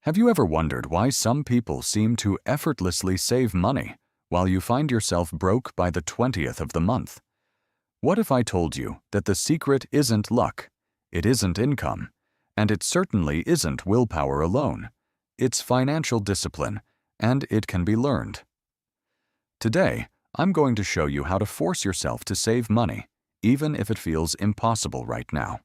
Have you ever wondered why some people seem to effortlessly save money while you find yourself broke by the 20th of the month? What if I told you that the secret isn't luck, it isn't income, and it certainly isn't willpower alone? It's financial discipline, and it can be learned. Today, I'm going to show you how to force yourself to save money, even if it feels impossible right now.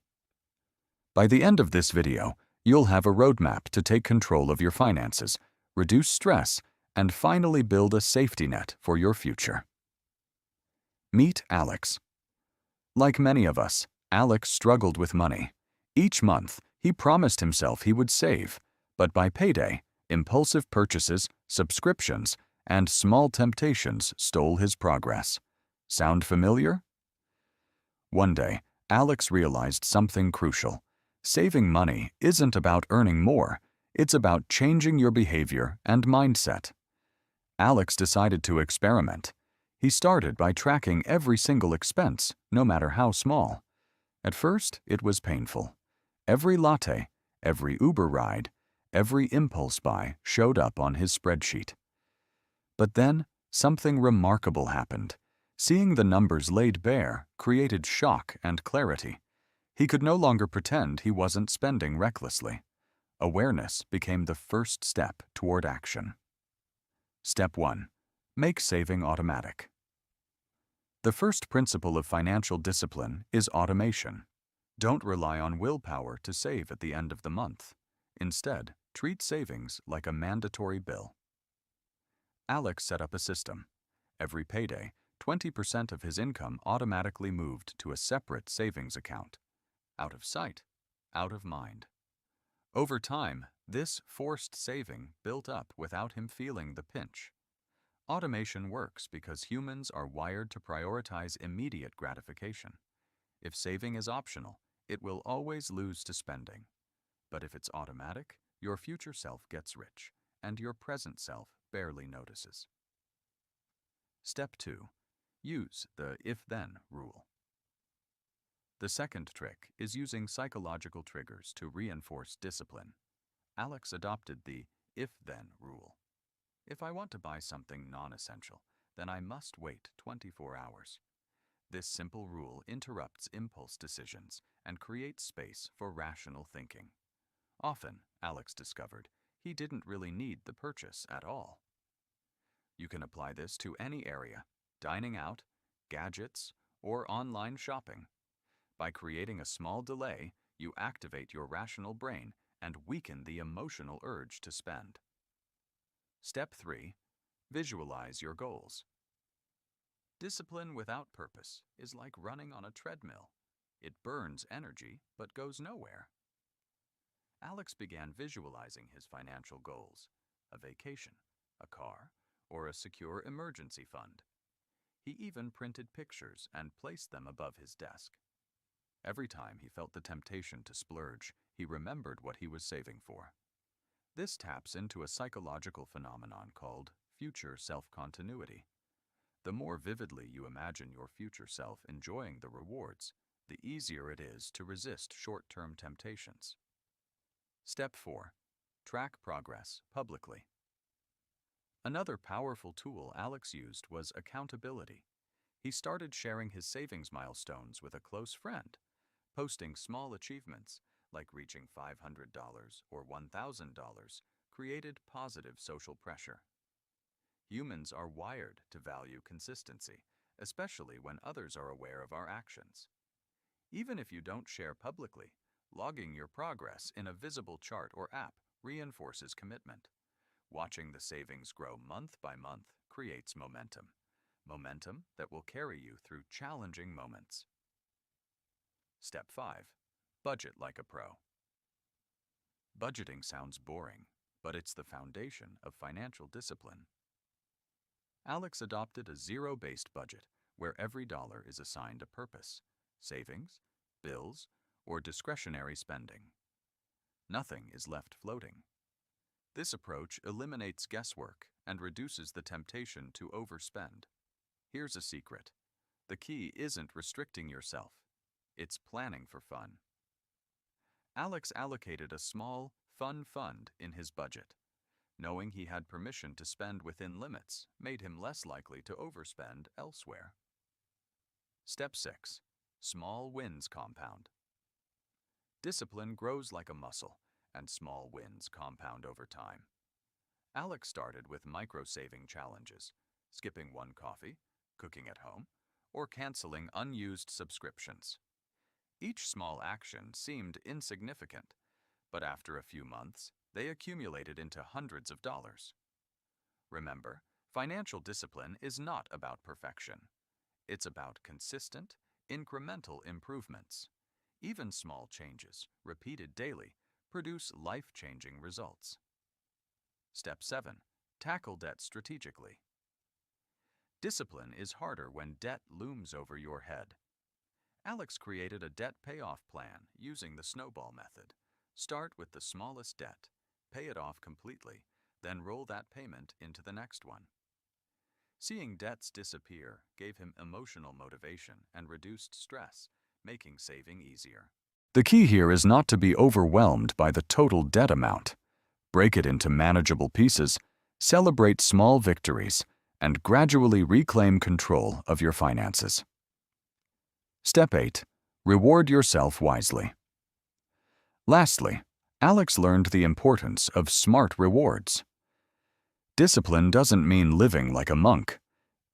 By the end of this video, you'll have a roadmap to take control of your finances, reduce stress, and finally build a safety net for your future. Meet Alex. Like many of us, Alex struggled with money. Each month, he promised himself he would save, but by payday, impulsive purchases, subscriptions, and small temptations stole his progress. Sound familiar? One day, Alex realized something crucial. Saving money isn't about earning more, it's about changing your behavior and mindset. Alex decided to experiment. He started by tracking every single expense, no matter how small. At first, it was painful. Every latte, every Uber ride, every impulse buy showed up on his spreadsheet. But then, something remarkable happened. Seeing the numbers laid bare created shock and clarity. He could no longer pretend he wasn't spending recklessly. Awareness became the first step toward action. Step 1. Make saving automatic. The first principle of financial discipline is automation. Don't rely on willpower to save at the end of the month. Instead, treat savings like a mandatory bill. Alex set up a system. Every payday, 20% of his income automatically moved to a separate savings account. Out of sight, out of mind. Over time, this forced saving built up without him feeling the pinch. Automation works because humans are wired to prioritize immediate gratification. If saving is optional, it will always lose to spending. But if it's automatic, your future self gets rich, and your present self barely notices. Step 2. Use the if-then rule. The second trick is using psychological triggers to reinforce discipline. Alex adopted the if-then rule. If I want to buy something non-essential, then I must wait 24 hours. This simple rule interrupts impulse decisions and creates space for rational thinking. Often, Alex discovered, he didn't really need the purchase at all. You can apply this to any area: dining out, gadgets, or online shopping. By creating a small delay, you activate your rational brain and weaken the emotional urge to spend. Step 3. Visualize your goals. Discipline without purpose is like running on a treadmill. It burns energy but goes nowhere. Alex began visualizing his financial goals: a vacation, a car, or a secure emergency fund. He even printed pictures and placed them above his desk. Every time he felt the temptation to splurge, he remembered what he was saving for. This taps into a psychological phenomenon called future self-continuity. The more vividly you imagine your future self enjoying the rewards, the easier it is to resist short-term temptations. Step 4. Track progress publicly. Another powerful tool Alex used was accountability. He started sharing his savings milestones with a close friend. Posting small achievements, like reaching $500 or $1,000, created positive social pressure. Humans are wired to value consistency, especially when others are aware of our actions. Even if you don't share publicly, logging your progress in a visible chart or app reinforces commitment. Watching the savings grow month by month creates momentum. Momentum that will carry you through challenging moments. Step 5. Budget like a pro. Budgeting sounds boring, but it's the foundation of financial discipline. Alex adopted a zero-based budget where every dollar is assigned a purpose: savings, bills, or discretionary spending. Nothing is left floating. This approach eliminates guesswork and reduces the temptation to overspend. Here's a secret: the key isn't restricting yourself. It's planning for fun. Alex allocated a small, fun fund in his budget. Knowing he had permission to spend within limits made him less likely to overspend elsewhere. Step 6. Small wins compound. Discipline grows like a muscle, and small wins compound over time. Alex started with micro-saving challenges, skipping one coffee, cooking at home, or canceling unused subscriptions. Each small action seemed insignificant, but after a few months, they accumulated into hundreds of dollars. Remember, financial discipline is not about perfection. It's about consistent, incremental improvements. Even small changes, repeated daily, produce life-changing results. Step 7. Tackle debt strategically. Discipline is harder when debt looms over your head. Alex created a debt payoff plan using the snowball method. Start with the smallest debt, pay it off completely, then roll that payment into the next one. Seeing debts disappear gave him emotional motivation and reduced stress, making saving easier. The key here is not to be overwhelmed by the total debt amount. Break it into manageable pieces, celebrate small victories, and gradually reclaim control of your finances. Step 8. Reward yourself wisely. Lastly, Alex learned the importance of smart rewards. Discipline doesn't mean living like a monk.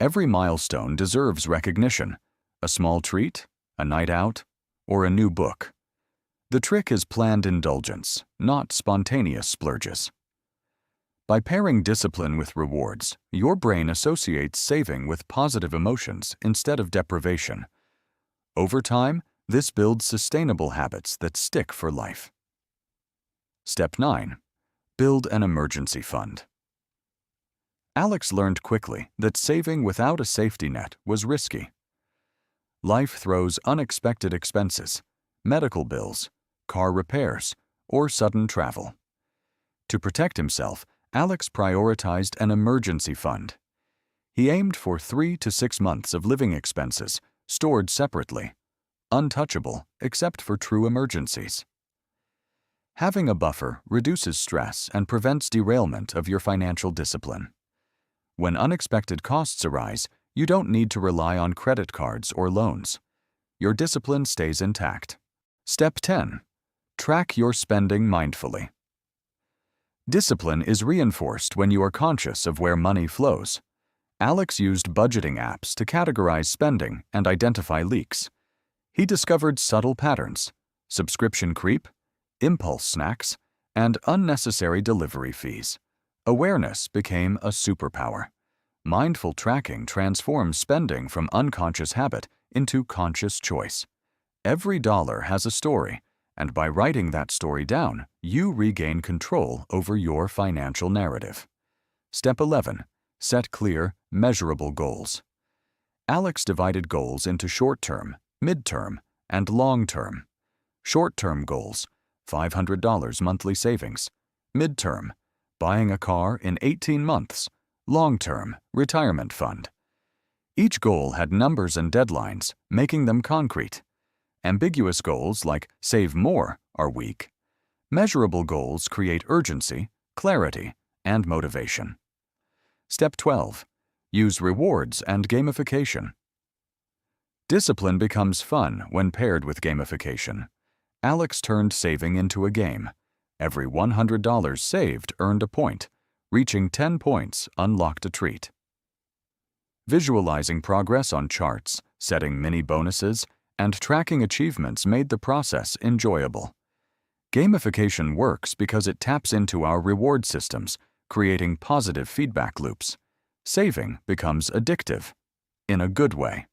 Every milestone deserves recognition: a small treat, a night out, or a new book. The trick is planned indulgence, not spontaneous splurges. By pairing discipline with rewards, your brain associates saving with positive emotions instead of deprivation. Over time, this builds sustainable habits that stick for life. Step 9. Build an emergency fund. Alex learned quickly that saving without a safety net was risky. Life throws unexpected expenses: medical bills, car repairs, or sudden travel. To protect himself, Alex prioritized an emergency fund. He aimed for 3 to 6 months of living expenses, stored separately, untouchable except for true emergencies. Having a buffer reduces stress and prevents derailment of your financial discipline. When unexpected costs arise, you don't need to rely on credit cards or loans. Your discipline stays intact. Step 10. Track your spending mindfully. Discipline is reinforced when you are conscious of where money flows. Alex used budgeting apps to categorize spending and identify leaks. He discovered subtle patterns: subscription creep, impulse snacks, and unnecessary delivery fees. Awareness became a superpower. Mindful tracking transforms spending from unconscious habit into conscious choice. Every dollar has a story, and by writing that story down, you regain control over your financial narrative. Step 11. Set clear, measurable goals. Alex divided goals into short-term, mid-term, and long-term. Short-term goals: $500 monthly savings. Mid-term: buying a car in 18 months. Long-term: retirement fund. Each goal had numbers and deadlines, making them concrete. Ambiguous goals like save more are weak. Measurable goals create urgency, clarity, and motivation. Step 12. Use rewards and gamification. Discipline becomes fun when paired with gamification. Alex turned saving into a game. Every $100 saved earned a point. Reaching 10 points unlocked a treat. Visualizing progress on charts, setting mini bonuses, and tracking achievements made the process enjoyable. Gamification works because it taps into our reward systems, creating positive feedback loops. Saving becomes addictive, in a good way.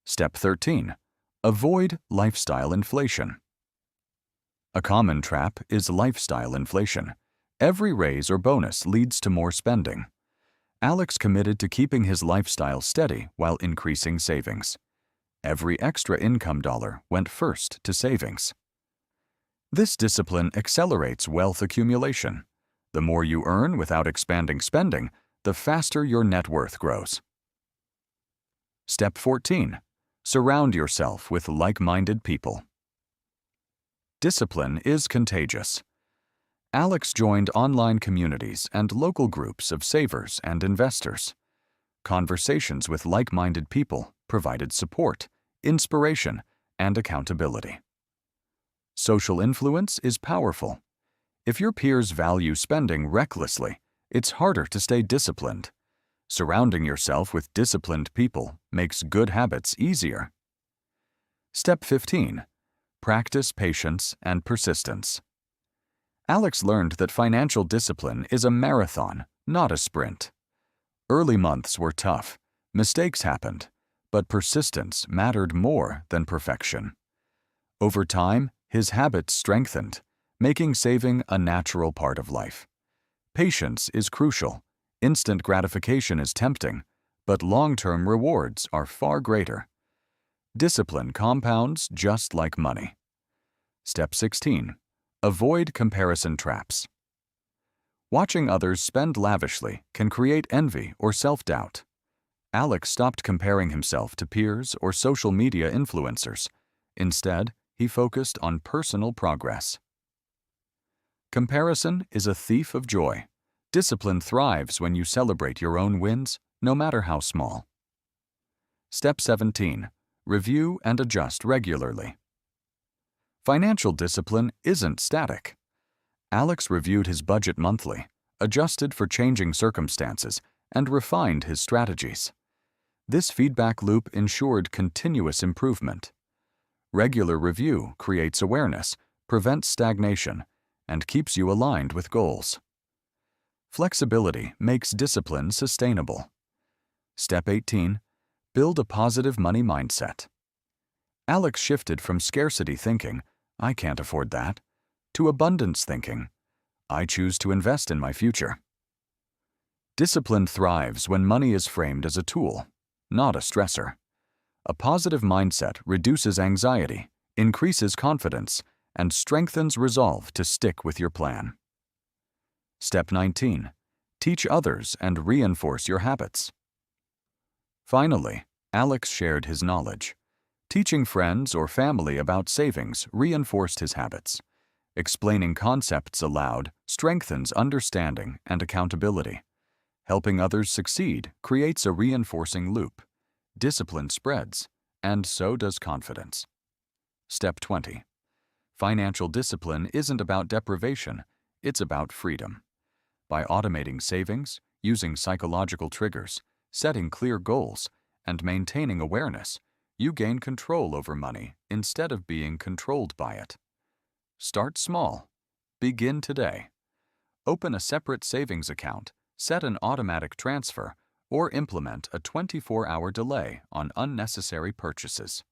Step 13. Avoid lifestyle inflation. A common trap is lifestyle inflation. Every raise or bonus leads to more spending. Alex committed to keeping his lifestyle steady while increasing savings. Every extra income dollar went first to savings. This discipline accelerates wealth accumulation. The more you earn without expanding spending, the faster your net worth grows. Step 14. Surround yourself with like-minded people. Discipline is contagious. Alex joined online communities and local groups of savers and investors. Conversations with like-minded people provided support, inspiration, and accountability. Social influence is powerful. If your peers value spending recklessly, it's harder to stay disciplined. Surrounding yourself with disciplined people makes good habits easier. Step 15. Practice patience and persistence. Alex learned that financial discipline is a marathon, not a sprint. Early months were tough, mistakes happened, but persistence mattered more than perfection. Over time, his habits strengthened, making saving a natural part of life. Patience is crucial. Instant gratification is tempting, but long-term rewards are far greater. Discipline compounds just like money. Step 16. Avoid comparison traps. Watching others spend lavishly can create envy or self-doubt. Alex stopped comparing himself to peers or social media influencers. Instead, he focused on personal progress. Comparison is a thief of joy. Discipline thrives when you celebrate your own wins, no matter how small. Step 17. Review and adjust regularly. Financial discipline isn't static. Alex reviewed his budget monthly, adjusted for changing circumstances, and refined his strategies. This feedback loop ensured continuous improvement. Regular review creates awareness, prevents stagnation, and keeps you aligned with goals. Flexibility makes discipline sustainable. Step 18. Build a positive money mindset. Alex shifted from scarcity thinking, "I can't afford that," to abundance thinking, "I choose to invest in my future." Discipline thrives when money is framed as a tool, not a stressor. A positive mindset reduces anxiety, increases confidence, and strengthens resolve to stick with your plan. Step 19. Teach others and reinforce your habits. Finally, Alex shared his knowledge. Teaching friends or family about savings reinforced his habits. Explaining concepts aloud strengthens understanding and accountability. Helping others succeed creates a reinforcing loop. Discipline spreads, and so does confidence. Step 20. Financial discipline isn't about deprivation, it's about freedom. By automating savings, using psychological triggers, setting clear goals, and maintaining awareness, you gain control over money instead of being controlled by it. Start small. Begin today. Open a separate savings account, set an automatic transfer, or implement a 24-hour delay on unnecessary purchases.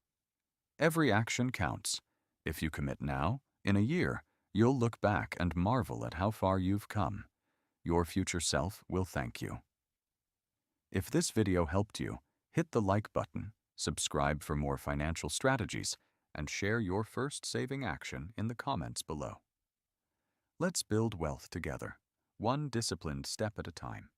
Every action counts. If you commit now, in a year, you'll look back and marvel at how far you've come. Your future self will thank you. If this video helped you, hit the like button, subscribe for more financial strategies, and share your first saving action in the comments below. Let's build wealth together, one disciplined step at a time.